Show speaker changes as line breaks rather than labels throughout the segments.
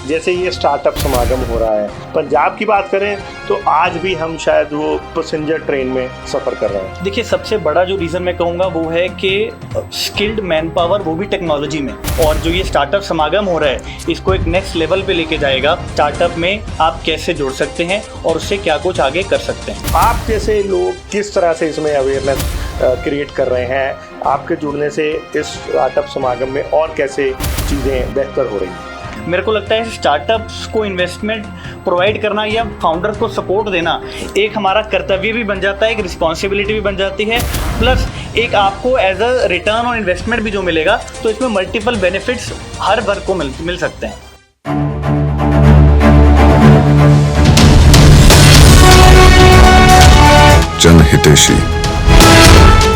जैसे ये स्टार्टअप समागम हो रहा है, पंजाब की बात करें तो आज भी हम शायद वो पैसेंजर ट्रेन में सफ़र कर रहे हैं।
देखिए, सबसे बड़ा जो रीज़न मैं कहूँगा वो है कि स्किल्ड मैन पावर, वो भी टेक्नोलॉजी में। और जो ये स्टार्टअप समागम हो रहा है इसको एक नेक्स्ट लेवल पे लेके जाएगा। स्टार्टअप में आप कैसे जुड़ सकते हैं और उससे क्या कुछ आगे कर सकते हैं।
आप जैसे लोग किस तरह से इसमें अवेयरनेस क्रिएट कर रहे हैं, आपके जुड़ने से इस स्टार्टअप समागम में और कैसे चीज़ें बेहतर हो रही हैं?
मेरे को लगता है स्टार्टअप्स को इन्वेस्टमेंट प्रोवाइड करना या फाउंडर्स को सपोर्ट देना एक हमारा कर्तव्य भी बन जाता है, एक रिस्पॉन्सिबिलिटी भी बन जाती है, प्लस एक आपको as a return on investment भी जो मिलेगा, तो इसमें मल्टीपल बेनिफिट्स हर वर्ग को मिल सकते हैं।
जनहितैषी,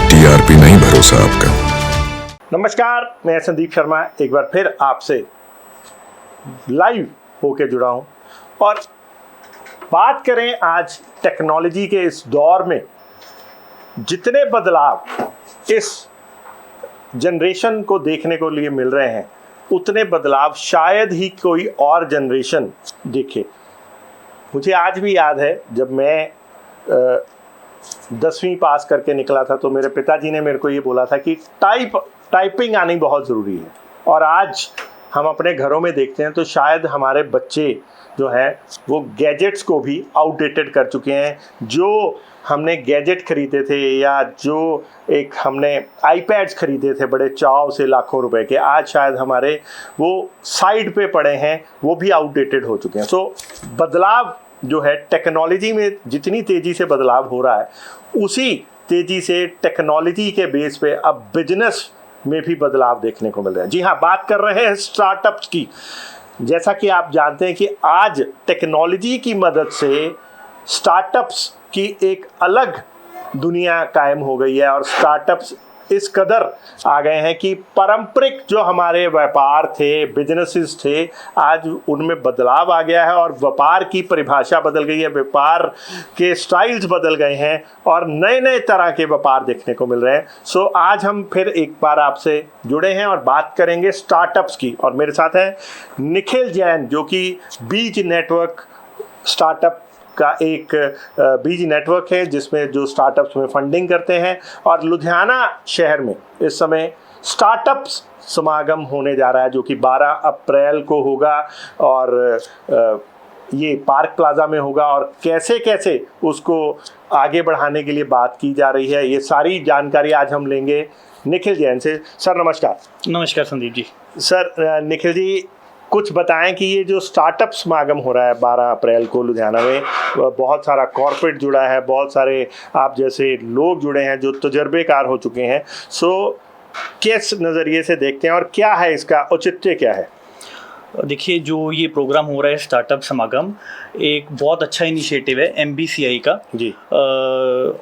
टीआरपी नहीं भरोसा आपका।
नमस्कार, मैं संदीप शर्मा एक बार फिर आपसे लाइव होके जुड़ा हूँ और बात करें आज टेक्नोलॉजी के इस दौर में जितने बदलाव इस जनरेशन को देखने को लिए मिल रहे हैं, उतने बदलाव शायद ही कोई और जनरेशन देखे। मुझे आज भी याद है जब मैं 10वीं पास करके निकला था तो मेरे पिताजी ने मेरे को ये बोला था कि टाइपिंग आनी बहुत ज़रूरी है। और आज हम अपने घरों में देखते हैं तो शायद हमारे बच्चे जो हैं वो गैजेट्स को भी आउटडेटेड कर चुके हैं। जो हमने गैजेट खरीदे थे या जो एक हमने आईपैड्स खरीदे थे बड़े चाव से लाखों रुपए के, आज शायद हमारे वो साइड पे पड़े हैं, वो भी आउटडेटेड हो चुके हैं। सो बदलाव जो है टेक्नोलॉजी में जितनी तेज़ी से बदलाव हो रहा है, उसी तेज़ी से टेक्नोलॉजी के बेस पे अब बिजनेस में भी बदलाव देखने को मिल रहा है। जी हाँ, बात कर रहे हैं स्टार्टअप्स की। जैसा कि आप जानते हैं कि आज टेक्नोलॉजी की मदद से स्टार्टअप्स की एक अलग दुनिया कायम हो गई है और स्टार्टअप्स इस कदर आ गए हैं कि पारंपरिक जो हमारे व्यापार थे, बिजनेसेस थे, आज उनमें बदलाव आ गया है और व्यापार की परिभाषा बदल गई है, व्यापार के स्टाइल्स बदल गए हैं और नए नए तरह के व्यापार देखने को मिल रहे हैं। सो आज हम फिर एक बार आपसे जुड़े हैं और बात करेंगे स्टार्टअप्स की। और मेरे साथ हैं निखिल जैन, जो कि बीज नेटवर्क स्टार्टअप का एक बीज नेटवर्क है जिसमें जो स्टार्टअप्स में फंडिंग करते हैं। और लुधियाना शहर में इस समय स्टार्टअप्स समागम होने जा रहा है जो कि 12 अप्रैल को होगा और ये पार्क प्लाजा में होगा और कैसे कैसे उसको आगे बढ़ाने के लिए बात की जा रही है, ये सारी जानकारी आज हम लेंगे निखिल जैन से। सर नमस्कार।
नमस्कार संदीप जी।
सर निखिल जी, कुछ बताएं कि ये जो स्टार्टअप समागम हो रहा है 12 अप्रैल को लुधियाना में, बहुत सारा कॉर्पोरेट जुड़ा है, बहुत सारे आप जैसे लोग जुड़े हैं जो तजर्बेकार हो चुके हैं। सो किस नज़रिए से देखते हैं और क्या है इसका औचित्य क्या है?
देखिए, जो ये प्रोग्राम हो रहा है स्टार्टअप समागम, एक बहुत अच्छा इनिशिएटिव है MBCI का
जी।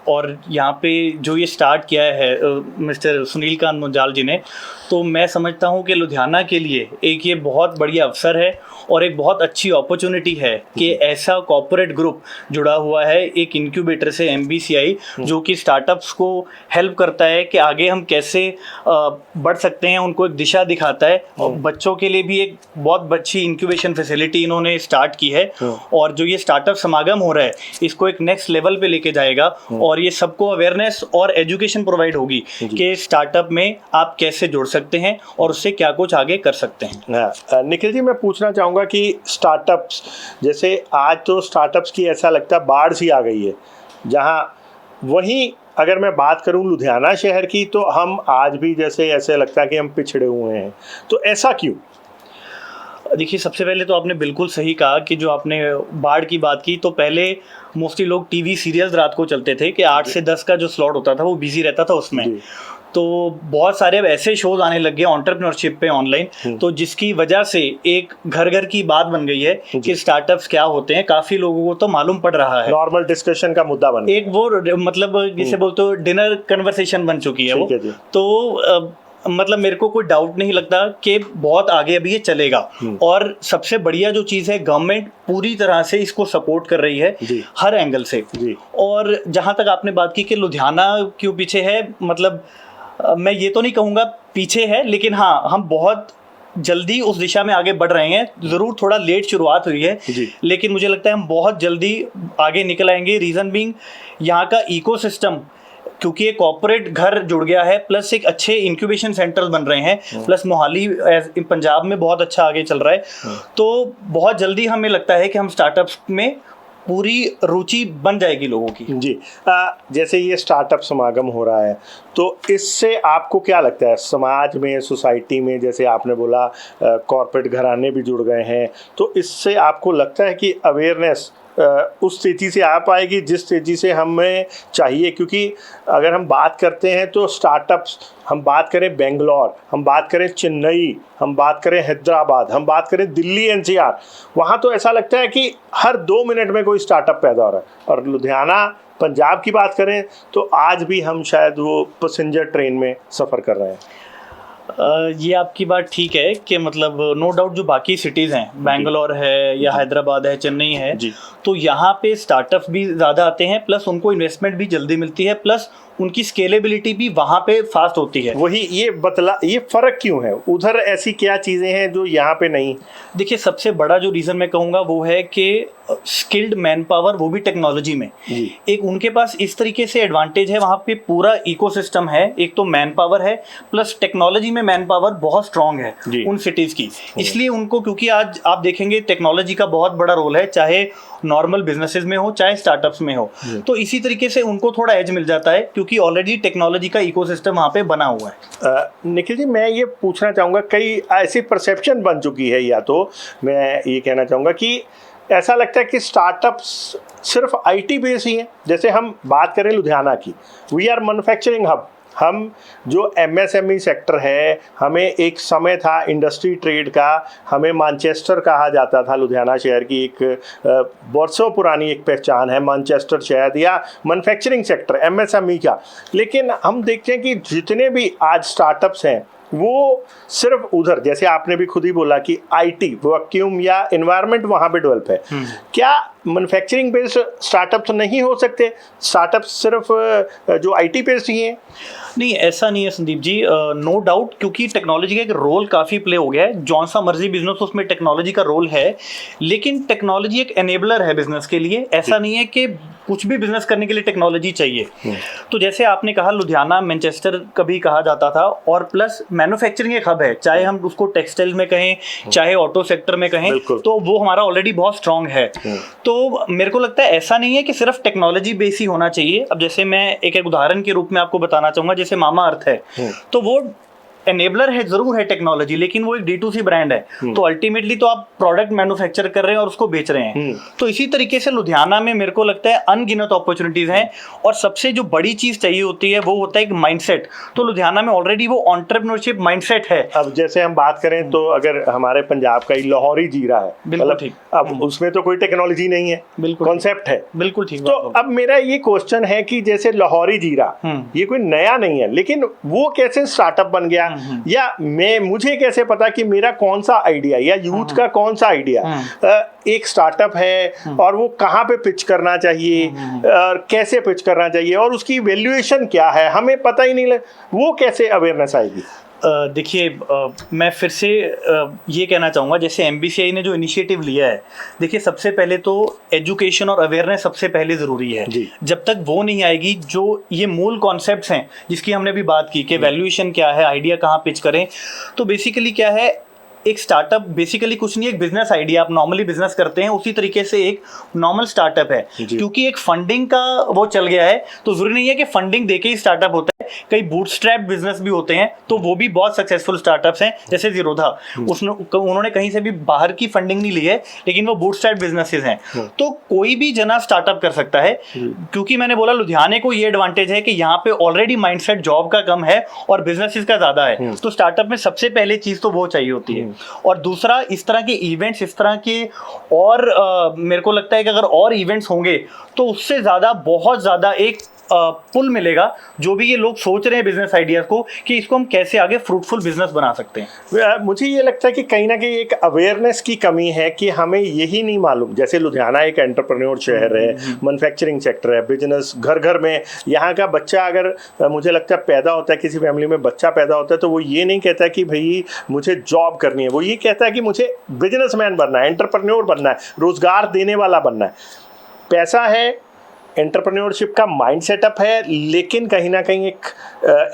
और यहाँ पे जो ये स्टार्ट किया है मिस्टर सुनील कांत मुंजाल जी ने, तो मैं समझता हूँ कि लुधियाना के लिए एक ये बहुत बढ़िया अवसर है और एक बहुत अच्छी अपॉर्चुनिटी है कि ऐसा कॉर्पोरेट ग्रुप जुड़ा हुआ है एक इंक्यूबेटर से MBCI, जो कि स्टार्टअप्स को हेल्प करता है कि आगे हम कैसे बढ़ सकते हैं, उनको एक दिशा दिखाता है। और बच्चों के लिए भी एक बहुत अच्छी इंक्यूबेशन फैसिलिटी इन्होंने स्टार्ट की है। और जो ये स्टार्टअप समागम हो रहा है इसको एक नेक्स्ट लेवल पे लेके जाएगा और ये सबको अवेयरनेस और एजुकेशन प्रोवाइड होगी कि स्टार्टअप में आप कैसे जुड़ सकते हैं और उससे क्या कुछ आगे कर सकते हैं।
निखिल जी, मैं पूछना चाहूँगा कि स्टार्टअप्स जैसे आज तो स्टार्टअप्स की ऐसा लगता है बाढ़ सी आ गई है, जहाँ वहीं अगर मैं बात करूं लुधियाना शहर की तो हम आज भी जैसे ऐसे लगता है कि हम पिछड़े हुए हैं, तो ऐसा क्यों?
देखिए, सबसे पहले तो आपने बिल्कुल सही कहा कि जो आपने बाढ़ की बात की, तो पहले मोस्टली लोग टीवी सीरियल्स रात को चलते थे कि 8 से 10 का जो स्लॉट होता था वो बिजी रहता था उसमें। तो बहुत सारे अब ऐसे शोज आने लग गए एंटरप्रेन्योरशिप पे ऑनलाइन, तो जिसकी वजह से एक घर घर की बात बन गई है कि स्टार्टअप्स क्या होते हैं। काफी लोगों को तो मालूम पड़ रहा है,
नॉर्मल डिस्कशन का मुद्दा बन गया, एक
वो मतलब जिसे बोलते हो डिनर कन्वर्सेशन बन चुकी है वो। तो मतलब मेरे को कोई डाउट नहीं लगता कि बहुत आगे अभी ये चलेगा। और सबसे बढ़िया जो चीज़ है, गवर्नमेंट पूरी तरह से इसको सपोर्ट कर रही है हर एंगल से। और जहाँ तक आपने बात की कि लुधियाना क्यों पीछे है, मतलब मैं ये तो नहीं कहूँगा पीछे है, लेकिन हाँ, हम बहुत जल्दी उस दिशा में आगे बढ़ रहे हैं। ज़रूर थोड़ा लेट शुरुआत हुई है, लेकिन मुझे लगता है हम बहुत जल्दी आगे निकल आएंगे। रीज़न बीइंग यहाँ का इकोसिस्टम, क्योंकि एक कॉर्पोरेट घर जुड़ गया है, प्लस एक अच्छे इंक्यूबेशन सेंटर्स बन रहे हैं, प्लस मोहाली पंजाब में बहुत अच्छा आगे चल रहा है। तो बहुत जल्दी हमें लगता है कि हम स्टार्टअप्स में पूरी रुचि बन जाएगी लोगों की।
जी, जैसे ये स्टार्टअप समागम हो रहा है, तो इससे आपको क्या लगता है समाज में, सोसाइटी में, जैसे आपने बोला कॉर्पोरेट घराने भी जुड़ गए हैं, तो इससे आपको लगता है कि अवेयरनेस उस तेज़ी से आ पाएगी जिस तेज़ी से हमें चाहिए? क्योंकि अगर हम बात करते हैं तो स्टार्टअप्स, हम बात करें बेंगलोर, हम बात करें चेन्नई, हम बात करें हैदराबाद, हम बात करें दिल्ली एनसीआर, वहाँ तो ऐसा लगता है कि हर 2 मिनट में कोई स्टार्टअप पैदा हो रहा है। और लुधियाना पंजाब की बात करें तो आज भी हम शायद वो पैसेंजर ट्रेन में सफ़र कर रहे हैं।
ये आपकी बात ठीक है कि मतलब नो डाउट जो बाकी सिटीज़ हैं, बेंगलोर है या हैदराबाद है, चेन्नई है, तो यहाँ पे स्टार्टअप भी ज़्यादा आते हैं, प्लस उनको इन्वेस्टमेंट भी जल्दी मिलती है, प्लस उनकी स्केलेबिलिटी भी वहाँ पे फास्ट होती है।
वही ये फ़र्क क्यों है? उधर ऐसी क्या चीज़ें हैं जो यहाँ पे नहीं?
देखिए, सबसे बड़ा जो रीज़न मैं कहूँगा वो है कि स्किल्ड मैन पावर, वो भी टेक्नोलॉजी में। एक उनके पास इस तरीके से एडवांटेज है, वहाँ पे पूरा इकोसिस्टम है, एक तो मैन पावर है, प्लस टेक्नोलॉजी में मैन पावर बहुत स्ट्रांग है उन सिटीज़ की। इसलिए उनको, क्योंकि आज आप देखेंगे टेक्नोलॉजी का बहुत बड़ा रोल है, चाहे नॉर्मल बिजनेसेस में हो चाहे स्टार्टअप्स में हो, तो इसी तरीके से उनको थोड़ा एज मिल जाता है क्योंकि ऑलरेडी टेक्नोलॉजी का इकोसिस्टम वहाँ पे बना हुआ है।
निखिल जी, मैं ये पूछना चाहूँगा, कई ऐसी परसेप्शन बन चुकी है, या तो मैं ये कहना चाहूँगा कि ऐसा लगता है कि स्टार्टअप्स सिर्फ आईटी बेस ही हैं। जैसे हम बात करें लुधियाना की, वी आर मैन्युफैक्चरिंग हब। हम जो एमएसएमई सेक्टर है, हमें एक समय था इंडस्ट्री ट्रेड का, हमें मैनचेस्टर कहा जाता था। लुधियाना शहर की एक बरसों पुरानी एक पहचान है मैनचेस्टर शहर या मैन्युफैक्चरिंग सेक्टर एमएसएमई का। लेकिन हम देखते हैं कि जितने भी आज स्टार्टअप्स हैं वो सिर्फ उधर, जैसे आपने भी खुद ही बोला कि आईटी वैक्यूम या एनवायरनमेंट वहाँ पे डेवलप है। क्या मैन्युफैक्चरिंग बेस्ड स्टार्टअप्स नहीं हो सकते? स्टार्टअप्स सिर्फ जो आईटी बेस्ड ही हैं?
नहीं, ऐसा नहीं है संदीप जी, नो डाउट, क्योंकि टेक्नोलॉजी का एक रोल काफ़ी प्ले हो गया है। जौन सा मर्जी बिजनेस उसमें टेक्नोलॉजी का रोल है, लेकिन टेक्नोलॉजी एक एनेबलर है बिजनेस के लिए। ऐसा नहीं है कि कुछ भी बिजनेस करने के लिए टेक्नोलॉजी चाहिए। तो जैसे आपने कहा, लुधियाना मैनचेस्टर कभी कहा जाता था, और प्लस मैन्युफैक्चरिंग एक हब है, चाहे हम उसको टेक्सटाइल में कहें चाहे ऑटो सेक्टर में कहें, तो वो हमारा ऑलरेडी बहुत स्ट्रांग है। तो मेरे को लगता है ऐसा नहीं है कि सिर्फ टेक्नोलॉजी बेस ही होना चाहिए। अब जैसे मैं एक उदाहरण के रूप में आपको बताना चाहूँगा, जैसे मामा अर्थ है, तो वो एनेबलर है, जरूर है टेक्नोलॉजी, लेकिन वो एक D2C ब्रांड है। तो अल्टीमेटली तो आप प्रोडक्ट मैन्युफैक्चर कर रहे हैं और उसको बेच रहे हैं। तो इसी तरीके से लुधियाना में मेरे को लगता है अनगिनत अपॉर्चुनिटीज हैं, और सबसे जो बड़ी चीज चाहिए होती है वो होता है एक माइंडसेट। तो लुधियाना में ऑलरेडी वो एंटरप्रेन्योरशिप माइंडसेट है।
अब जैसे हम बात करें तो अगर हमारे पंजाब का ही लाहौरी जीरा है,
बिल्कुल ठीक,
अब उसमें तो कोई टेक्नोलॉजी नहीं है,
बिल्कुल
कॉन्सेप्ट है,
बिल्कुल ठीक।
तो अब मेरा ये क्वेश्चन है कि जैसे लाहौरी जीरा ये कोई नया नहीं है, लेकिन वो कैसे स्टार्टअप बन गया, या मुझे कैसे पता कि मेरा कौन सा आइडिया या यूथ का कौन सा आइडिया एक स्टार्टअप है और वो कहाँ पे पिच करना चाहिए और कैसे पिच करना चाहिए और उसकी वैल्यूएशन क्या है, हमें पता ही नहीं लग, वो कैसे अवेयरनेस आएगी?
देखिए, मैं फिर से ये कहना चाहूँगा, जैसे MBCI ने जो इनिशिएटिव लिया है, देखिए सबसे पहले तो एजुकेशन और अवेयरनेस सबसे पहले ज़रूरी है। जब तक वो नहीं आएगी, जो ये मूल कॉन्सेप्ट्स हैं जिसकी हमने भी बात की कि वैल्यूएशन क्या है, आइडिया कहाँ पिच करें, तो बेसिकली क्या है, एक स्टार्टअप बेसिकली कुछ नहीं, एक बिजनेस आइडिया, आप नॉर्मली बिजनेस करते हैं उसी तरीके से एक नॉर्मल स्टार्टअप है। क्योंकि एक फंडिंग का वो चल गया है, तो जरूरी नहीं है कि फंडिंग देके ही स्टार्टअप होता है। कई बूटस्ट्रैप बिजनेस भी होते हैं, तो वो भी बहुत सक्सेसफुल स्टार्टअप्स हैं, जैसे जीरोधा, उन्होंने कहीं से भी बाहर की फंडिंग नहीं ली है, लेकिन वो बूटस्ट्रैप बिजनेसेस हैं। तो कोई भी जना स्टार्टअप कर सकता है, क्योंकि मैंने बोला लुधियाने को ये एडवांटेज है कि यहाँ पे ऑलरेडी माइंडसेट जॉब का कम है और बिजनेसेस का ज्यादा है। तो स्टार्टअप में सबसे पहले चीज तो वो चाहिए होती है। और दूसरा, इस तरह के इवेंट्स, इस तरह के, और मेरे को लगता है कि अगर और इवेंट्स होंगे तो उससे ज़्यादा, बहुत ज़्यादा एक पुल मिलेगा जो भी ये लोग सोच रहे हैं बिजनेस आइडियाज को कि इसको हम कैसे आगे फ्रूटफुल बिजनेस बना सकते हैं।
मुझे ये लगता है कि कहीं ना कहीं एक अवेयरनेस की कमी है कि हमें यही नहीं मालूम। जैसे लुधियाना एक एंटरप्रेन्योर शहर है, मैन्युफैक्चरिंग सेक्टर है, बिजनेस घर घर में। यहाँ का बच्चा अगर मुझे लगता है पैदा होता है, किसी फैमिली में बच्चा पैदा होता है, तो वो ये नहीं कहता कि भाई मुझे जॉब करनी है, वो ये कहता है कि मुझे बिजनेसमैन बनना है, एंटरप्रेन्योर बनना है, रोजगार देने वाला बनना है। पैसा है, एंटरप्रेन्योरशिप का माइंड सेटअप है, लेकिन कहीं ना कहीं एक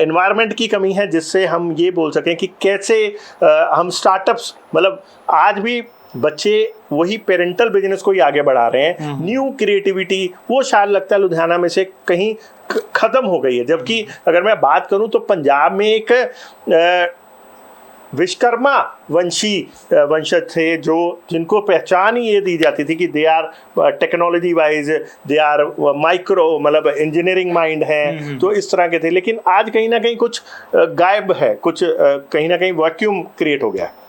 एनवायरनमेंट की कमी है जिससे हम ये बोल सकें कि कैसे हम स्टार्टअप्स, मतलब आज भी बच्चे वही पेरेंटल बिजनेस को ही आगे बढ़ा रहे हैं। न्यू क्रिएटिविटी वो शायद लगता है लुधियाना में से कहीं ख़त्म हो गई है। जबकि अगर मैं बात करूं तो पंजाब में एक विश्वकर्मा वंशज थे जो जिनको पहचान ही ये दी जाती थी कि they are technology wise, they are micro, मतलब इंजीनियरिंग माइंड है, तो इस तरह के थे। लेकिन आज कहीं ना कहीं कुछ गायब है, कुछ कहीं ना कहीं वैक्यूम क्रिएट हो गया है।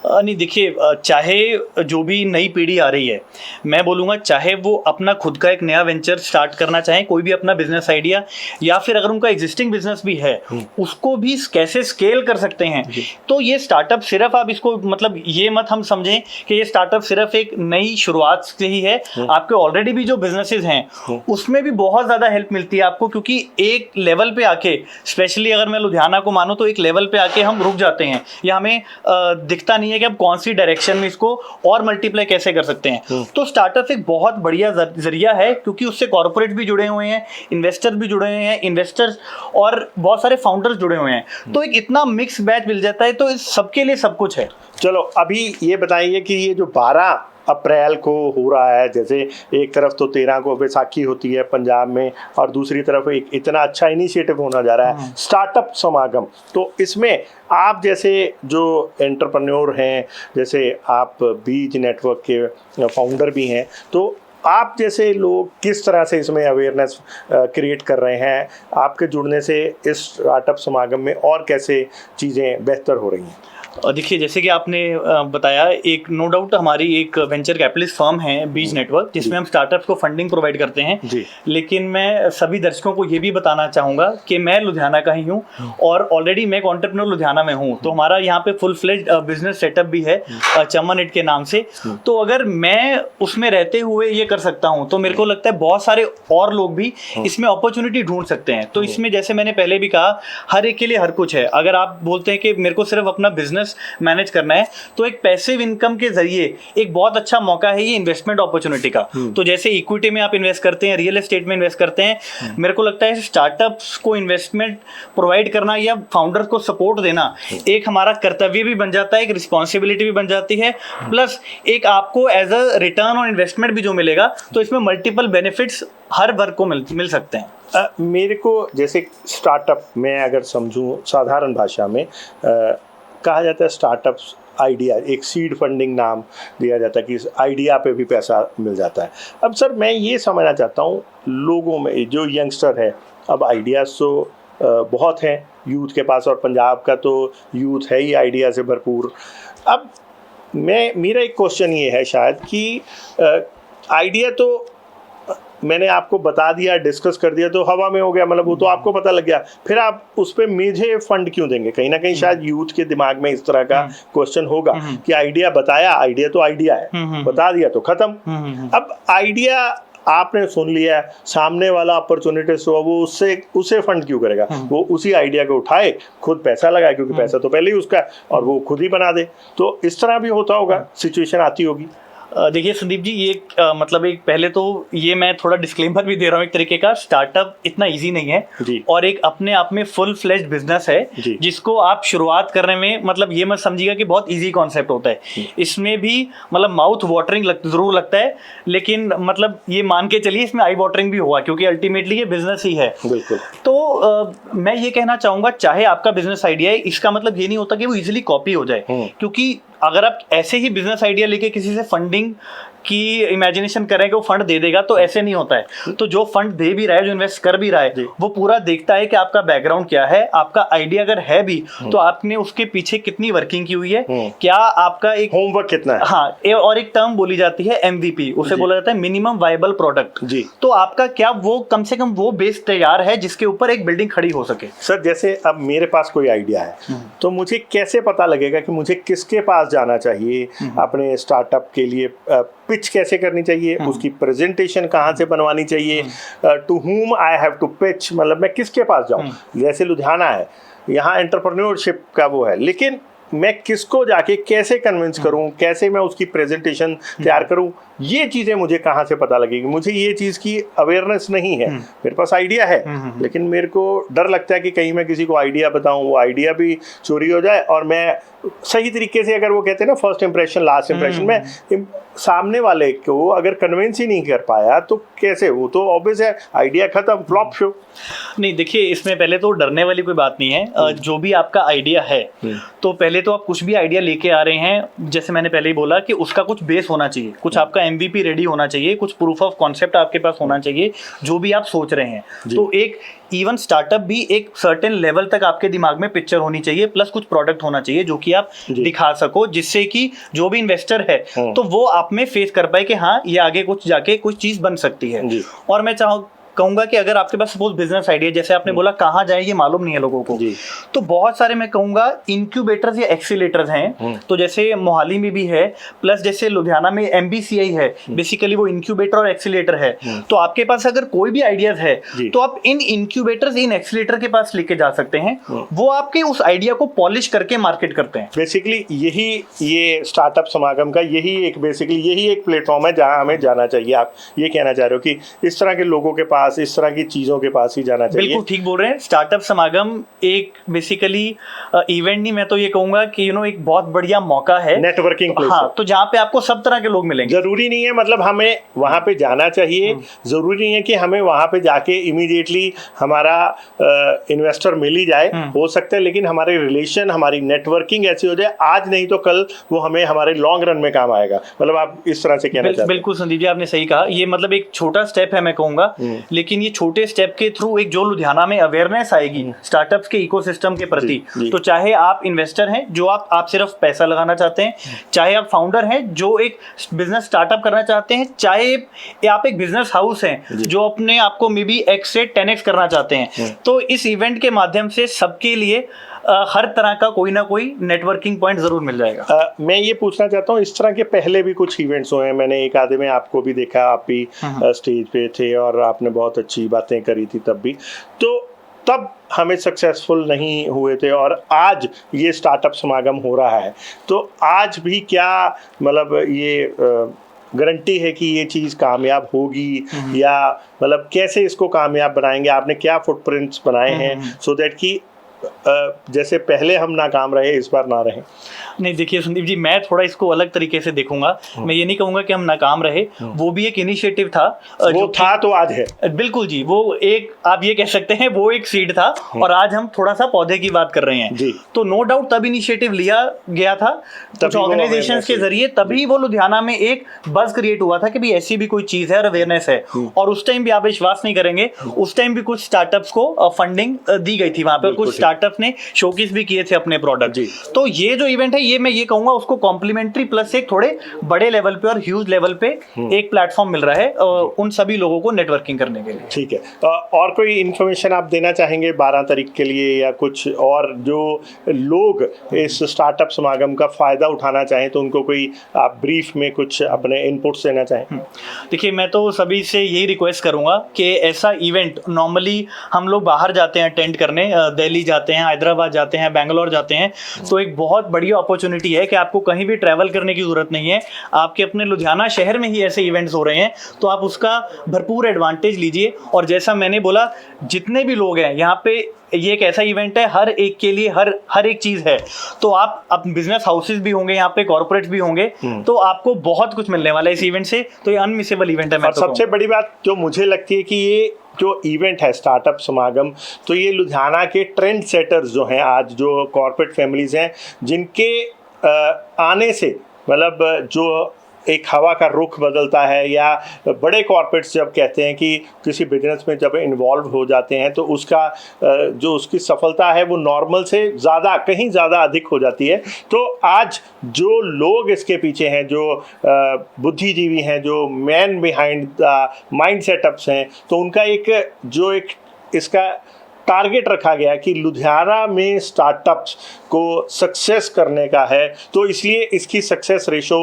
नहीं देखिए, चाहे जो भी नई पीढ़ी आ रही है, मैं बोलूँगा चाहे वो अपना खुद का एक नया वेंचर स्टार्ट करना चाहें, कोई भी अपना बिजनेस आइडिया, या फिर अगर उनका एग्जिस्टिंग बिजनेस भी है उसको भी कैसे स्केल कर सकते हैं। तो ये स्टार्टअप सिर्फ आप इसको मतलब ये मत हम समझें कि ये स्टार्टअप सिर्फ एक नई शुरुआत से ही है। आपके ऑलरेडी भी जो बिजनेसेस हैं उसमें भी बहुत ज़्यादा हेल्प मिलती है आपको, क्योंकि एक लेवल पे आके, स्पेशली अगर मैं लुधियाना को मानूँ तो एक लेवल पे आके हम रुक जाते हैं या हमें दिखता नहीं है कि अब कौन सी डायरेक्शन में इसको और मल्टीप्लाई कैसे कर सकते हैं। तो स्टार्टअप एक बहुत बढ़िया जरिया है, क्योंकि उससे कॉर्पोरेट भी जुड़े हुए हैं, इन्वेस्टर भी जुड़े हुए हैं, इन्वेस्टर्स और बहुत सारे फाउंडर्स जुड़े हुए हैं। तो एक इतना मिक्स बैच मिल जाता है, तो इस सबके लिए सब कुछ है।
चलो अभी ये बताइए कि ये जो 12 अप्रैल को हो रहा है, जैसे एक तरफ तो 13 को बैसाखी होती है पंजाब में, और दूसरी तरफ एक इतना अच्छा इनिशिएटिव होना जा रहा है स्टार्टअप समागम। तो इसमें आप जैसे जो एंटरप्रेन्योर हैं, जैसे आप बीज नेटवर्क के फाउंडर भी हैं, तो आप जैसे लोग किस तरह से इसमें अवेयरनेस क्रिएट कर रहे हैं? आपके जुड़ने से इस स्टार्टअप समागम में और कैसे चीज़ें बेहतर हो रही हैं?
देखिए, जैसे कि आपने बताया, एक नो डाउट हमारी एक वेंचर कैपिटलिस्ट फर्म है बीज नेटवर्क, जिसमें हम स्टार्टअप्स को फंडिंग प्रोवाइड करते हैं
जी।
लेकिन मैं सभी दर्शकों को ये भी बताना चाहूँगा कि मैं लुधियाना का ही हूँ और ऑलरेडी मैं एक एंटरप्रेन्योर लुधियाना में हूँ। तो हमारा यहाँ पे फुल फ्लेज्ड बिजनेस सेटअप भी है चमन इट के नाम से। तो अगर मैं उसमें रहते हुए ये कर सकता हूँ तो मेरे को लगता है बहुत सारे और लोग भी इसमें अपॉर्चुनिटी ढूंढ सकते हैं। तो इसमें जैसे मैंने पहले भी कहा, हर एक के लिए हर कुछ है। अगर आप बोलते हैं कि मेरे को सिर्फ अपना बिजनेस मैनेज करना है, तो एक पैसिव इनकम के जरिए एक बहुत अच्छा मौका है ये इन्वेस्टमेंट अपॉर्चुनिटी का। तो जैसे इक्विटी में आप इन्वेस्ट करते हैं, रियल एस्टेट में इन्वेस्ट करते हैं, मेरे को लगता है स्टार्टअप्स को इन्वेस्टमेंट प्रोवाइड करना या फाउंडर्स को सपोर्ट देना एक हमारा कर्तव्य भी बन जाता है, एक रिस्पॉन्सिबिलिटी भी बन जाती है, प्लस एक आपको as a return on investment भी जो मिलेगा। तो इसमें मल्टीपल बेनिफिट्स हर वर्ग को मिल सकते हैं।
मेरे को जैसे स्टार्टअप में अगर समझूं साधारण भाषा में, कहा जाता है स्टार्टअप्स आइडिया, एक सीड फंडिंग नाम दिया जाता है कि इस आइडिया पे भी पैसा मिल जाता है। अब सर मैं ये समझना चाहता हूँ, लोगों में जो यंगस्टर है, अब आइडियाज़ तो बहुत हैं यूथ के पास, और पंजाब का तो यूथ है ही आइडिया से भरपूर। अब मेरा एक क्वेश्चन ये है शायद कि आइडिया तो मैंने आपको बता दिया, डिस्कस कर दिया, तो हवा में हो गया, मतलब वो तो आपको पता लग गया, फिर आप उस पर मुझे फंड क्यों देंगे? कहीं ना कहीं शायद यूथ के दिमाग में इस तरह का क्वेश्चन होगा कि आइडिया बताया, आइडिया तो आइडिया है, बता दिया तो खत्म। अब आइडिया आपने सुन लिया, सामने वाला अपॉर्चुनिटी हुआ, वो उसे फंड क्यों करेगा? वो उसी आइडिया को उठाए, खुद पैसा लगाए, क्योंकि पैसा तो पहले ही उसका है, और वो खुद ही बना दे। तो इस तरह भी होता होगा, सिचुएशन आती होगी।
देखिए संदीप जी, ये मतलब एक पहले तो ये मैं थोड़ा डिस्क्लेमर भी दे रहा हूँ एक तरीके का, स्टार्टअप इतना इजी नहीं है
जी।
और एक अपने आप में फुल फ्लेज्ड बिजनेस है
जी।
जिसको आप शुरुआत करने में मतलब ये मत समझिएगा कि बहुत इजी कॉन्सेप्ट होता है। इसमें भी मतलब माउथ वाटरिंग जरूर लगता है, लेकिन मतलब ये मान के चलिए इसमें आई वाटरिंग भी हुआ, क्योंकि अल्टीमेटली ये बिजनेस ही है।
बिल्कुल।
तो मैं ये कहना चाहूँगा, चाहे आपका बिजनेस आइडिया है, इसका मतलब ये नहीं होता कि वो इजीली कॉपी हो जाए, क्योंकि अगर आप ऐसे ही बिजनेस आइडिया लेके किसी से फंडिंग फंडिंग की इमेजिनेशन करें कि वो फंड दे देगा, तो ऐसे नहीं होता है। तो जो फंड दे भी रहा है, जो इन्वेस्ट कर भी रहा है, वो पूरा देखता है कि आपका बैकग्राउंड क्या है, आपका आइडिया अगर है भी तो आपने उसके पीछे कितनी वर्किंग की हुई है, क्या आपका एक
होमवर्क कितना है।
हाँ, और एक टर्म बोली जाती है MVP, उसे बोला जाता है मिनिमम वायबल प्रोडक्ट
जी।
तो आपका क्या वो कम से कम वो बेस तैयार है जिसके ऊपर एक बिल्डिंग खड़ी हो सके।
सर जैसे अब मेरे पास कोई आइडिया है तो मुझे कैसे पता लगेगा कि मुझे किसके पास जाना चाहिए अपने स्टार्टअप के लिए, पिच कैसे करनी चाहिए, उसकी प्रेजेंटेशन कहाँ से बनवानी चाहिए, to whom I have to pitch, मतलब मैं किसके पास जाऊँ। जैसे लुधियाना है, यहाँ एंटरप्रेन्योरशिप का वो है, लेकिन मैं किसको जाके कैसे कन्विंस करूं, कैसे मैं उसकी प्रेजेंटेशन तैयार करूं, ये चीज़ें मुझे कहाँ से पता लगेगी। मुझे ये चीज़ की अवेयरनेस नहीं है। मेरे पास आइडिया है लेकिन मेरे को डर लगता है कि कहीं मैं किसी को आइडिया बताऊं, वो आइडिया भी चोरी हो जाए और मैं सही तरीके से, अगर वो कहते हैं ना फर्स्ट इंप्रेशन लास्ट इंप्रेशन, में सामने वाले को अगर कन्विंस ही नहीं कर पाया तो कैसे, वो तो ऑब्वियस है आइडिया खत्म, फ्लॉप शो।
नहीं देखिए, इसमें पहले तो डरने वाली कोई बात नहीं है। जो भी आपका आइडिया है तो पहले तो आप कुछ भी आइडिया लेके आ रहे हैं, जैसे मैंने पहले ही बोला कि उसका कुछ बेस होना चाहिए, कुछ आपका MVP रेडी होना चाहिए, कुछ प्रूफ ऑफ कॉन्सेप्ट आपके पास होना चाहिए जो भी आप सोच रहे हैं। तो एक इवन स्टार्टअप भी एक सर्टेन लेवल तक आपके दिमाग में पिक्चर होनी चाहिए, प्लस कुछ प्रोडक्ट होना चाहिए जो कि आप दिखा सको, जिससे कि जो भी इन्वेस्टर है तो वो आप में फेस कर पाए कि हाँ ये आगे कुछ जाके कुछ चीज बन सकती है। और मैं कहूंगा कि अगर आपके पास सपोज बिजनेस आइडिया, जैसे आपने बोला कहाँ जाए ये मालूम नहीं है लोगों को, तो बहुत सारे मैं कहूंगा इंक्यूबेटर्स या एक्सीलेटर्स हैं। तो जैसे मोहाली में भी है, प्लस जैसे लुधियाना में MBCI है, बेसिकली वो इंक्यूबेटर और एक्सीलेटर है। तो आपके पास अगर कोई भी आइडियाज है तो आप इन इंक्यूबेटर्स, इन एक्सीलेटर के पास लेके जा सकते हैं, वो आपके उस आइडिया को पॉलिश करके मार्केट करते हैं।
बेसिकली यही ये स्टार्टअप समागम का यही एक प्लेटफॉर्म है जहां हमें जाना चाहिए। आप ये कहना चाह रहे हो कि इस तरह के लोगों के पास, इस तरह की चीजों के पास ही जाना चाहिए।
बिल्कुल ठीक बोल रहे हैं। स्टार्टअप समागम एक बेसिकली इवेंट नहीं, मैं तो ये कहूंगा कि एक बहुत बढ़िया मौका है,
नेटवर्किंग प्लेस।
हाँ, तो जहाँ पे आपको सब तरह के लोग मिलेंगे।
जरूरी नहीं है, मतलब हमें वहां पे जाना चाहिए, जरूरी नहीं है कि हमें वहां पे जाके इमीडिएटली हमारा इन्वेस्टर मिल ही जाए, हो सकता है, लेकिन हमारे रिलेशन, हमारी नेटवर्किंग ऐसी हो जाए आज नहीं तो कल वो हमें हमारे लॉन्ग रन में काम आएगा। मतलब आप इस तरह से कहना चाहते हैं।
बिल्कुल संदीप जी, आपने सही कहा। ये मतलब एक छोटा स्टेप है मैं कहूंगा, लेकिन ये छोटे स्टेप के थ्रू एक जो लुधियाना में अवेयरनेस आएगी स्टार्टअप्स के इकोसिस्टम के प्रति, तो चाहे आप इन्वेस्टर हैं जो आप सिर्फ पैसा लगाना चाहते हैं, चाहे आप फाउंडर हैं जो एक बिजनेस स्टार्टअप करना चाहते हैं, चाहे आप एक बिजनेस हाउस हैं जो अपने आपको मे बी X से 10X करना चाहते हैं, तो इस इवेंट के माध्यम से सबके लिए हर तरह का कोई ना कोई नेटवर्किंग पॉइंट जरूर मिल जाएगा।
मैं ये पूछना चाहता हूँ, इस तरह के पहले भी कुछ इवेंट्स हुए हैं, मैंने एक आधे में आपको भी देखा, आप भी स्टेज पे थे और आपने बहुत अच्छी बातें करी थी तब भी, तो तब हमें सक्सेसफुल नहीं हुए थे और आज ये स्टार्टअप समागम हो रहा है, तो आज भी क्या मतलब ये गारंटी है कि ये चीज़ कामयाब होगी, या मतलब कैसे इसको कामयाब बनाएंगे? आपने क्या फुटप्रिंट्स बनाए हैं सो दैट कि जैसे पहले हम नाकाम रहे इस बार ना रहे?
नहीं देखिए संदीप जी, मैं थोड़ा इसको अलग तरीके से देखूंगा। मैं ये नहीं कहूंगा कि हम नाकाम रहे, वो भी एक इनिशिएटिव था,
वो था तो आज है।
बिल्कुल जी, वो एक आप ये कह सकते हैं वो एक सीड था और आज हम थोड़ा सा पौधे की बात कर रहे हैं जी। तो नो डाउट तब इनिशिएटिव लिया गया था कुछ ऑर्गेनाइजेशंस के जरिए, तभी वो लुधियाना में एक बज़ क्रिएट हुआ था कि भाई ऐसी भी कोई चीज है और अवेयरनेस है। और उस टाइम भी आप विश्वास नहीं करेंगे, उस टाइम भी कुछ स्टार्टअप्स को फंडिंग दी गई थी वहां पर, कुछ स्टार्टअप ने शोकेस भी किए थे अपने प्रोडक्ट। तो ये जो इवेंट है, ये मैं ये कहूंगा उसको कॉम्प्लीमेंट्री प्लस एक थोड़े बड़े लेवल पे और ह्यूज लेवल पे एक प्लेटफॉर्म मिल रहा है उन सभी लोगों को नेटवर्किंग करने के लिए।
ठीक है, और कोई इन्फॉर्मेशन आप देना चाहेंगे 12 तारीख के लिए, या कुछ और जो लोग इस स्टार्टअप समागम का फायदा उठाना चाहें तो उनको कोई आप ब्रीफ में कुछ अपने इनपुट्स देना चाहें?
देखिए, मैं तो सभी से यही रिक्वेस्ट करूंगा कि ऐसा इवेंट नॉर्मली हम लोग बाहर जाते हैं अटेंड करने, दिल्ली जाते हैं, हैदराबाद जाते हैं, बेंगलोर जाते हैं, तो एक बहुत बड़ी अपॉर्चुनिटी है कि आपको कहीं भी ट्रैवल करने की जरूरत नहीं है, आपके अपने लुधियाना शहर में ही ऐसे इवेंट्स हो रहे हैं, तो आप उसका भरपूर एडवांटेज लीजिए। और जैसा मैंने बोला, जितने भी लोग हैं यहाँ पे, ये एक ऐसा इवेंट है हर एक के लिए हर एक चीज है। तो आप बिजनेस हाउसेस भी होंगे यहाँ पे, कॉर्पोरेट्स भी होंगे, तो आपको बहुत कुछ मिलने वाला है इस इवेंट से। तो ये अनमिसेबल इवेंट है। मैं तो
सबसे बड़ी बात जो मुझे लगती है कि ये जो इवेंट है स्टार्टअप समागम, तो ये लुधियाना के ट्रेंड सेटर्स जो हैं, आज जो कॉर्पोरेट फैमिलीज हैं, जिनके आने से मतलब जो एक हवा का रुख बदलता है, या बड़े कॉर्पोरेट्स जब कहते हैं कि किसी बिजनेस में जब इन्वॉल्व हो जाते हैं तो उसका जो उसकी सफलता है वो नॉर्मल से ज़्यादा, कहीं ज़्यादा अधिक हो जाती है। तो आज जो लोग इसके पीछे हैं, जो बुद्धिजीवी हैं, जो man behind the mind setups हैं, तो उनका एक इसका टारगेट रखा गया कि लुधियाना में स्टार्टअप्स को सक्सेस करने का है। तो इसलिए इसकी सक्सेस रेशो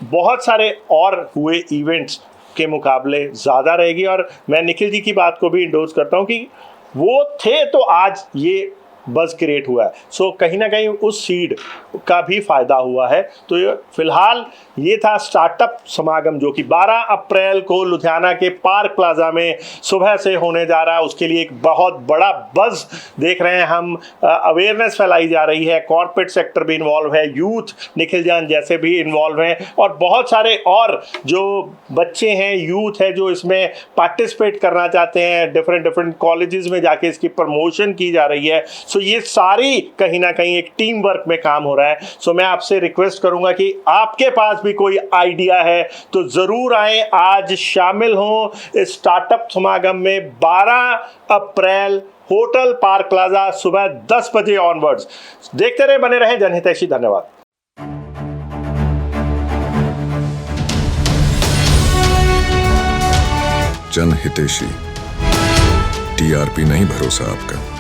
बहुत सारे और हुए इवेंट्स के मुकाबले ज़्यादा रहेगी। और मैं निखिल जी की बात को भी इंडोर्स करता हूँ कि वो थे तो आज ये बज़ क्रिएट हुआ है। सो कहीं ना कहीं उस सीड का भी फ़ायदा हुआ है। तो ये फ़िलहाल ये था स्टार्टअप समागम जो कि 12 अप्रैल को लुधियाना के पार्क प्लाजा में सुबह से होने जा रहा है। उसके लिए एक बहुत बड़ा बज़ देख रहे हैं हम, अवेयरनेस फैलाई जा रही है, कॉर्पोरेट सेक्टर भी इन्वॉल्व है, यूथ निखिल जान जैसे भी इन्वॉल्व हैं, और बहुत सारे और जो बच्चे हैं, यूथ है जो इसमें पार्टिसिपेट करना चाहते हैं, डिफरेंट कॉलेजेस में जाके इसकी प्रमोशन की जा रही है। सो ये सारी कहीं ना कहीं एक टीम वर्क में काम हो रहा है। सो मैं आपसे रिक्वेस्ट करूंगा कि आपके पास भी कोई आइडिया है तो ज़रूर आए, आज शामिल हों इस स्टार्टअप समागम में 12 अप्रैल होटल पार्क प्लाजा सुबह 10 बजे ऑनवर्ड्स। देखते रहे, बने रहे जनहितैषी। धन्यवाद।
जनहितैषी, टीआरपी नहीं भरोसा आपका।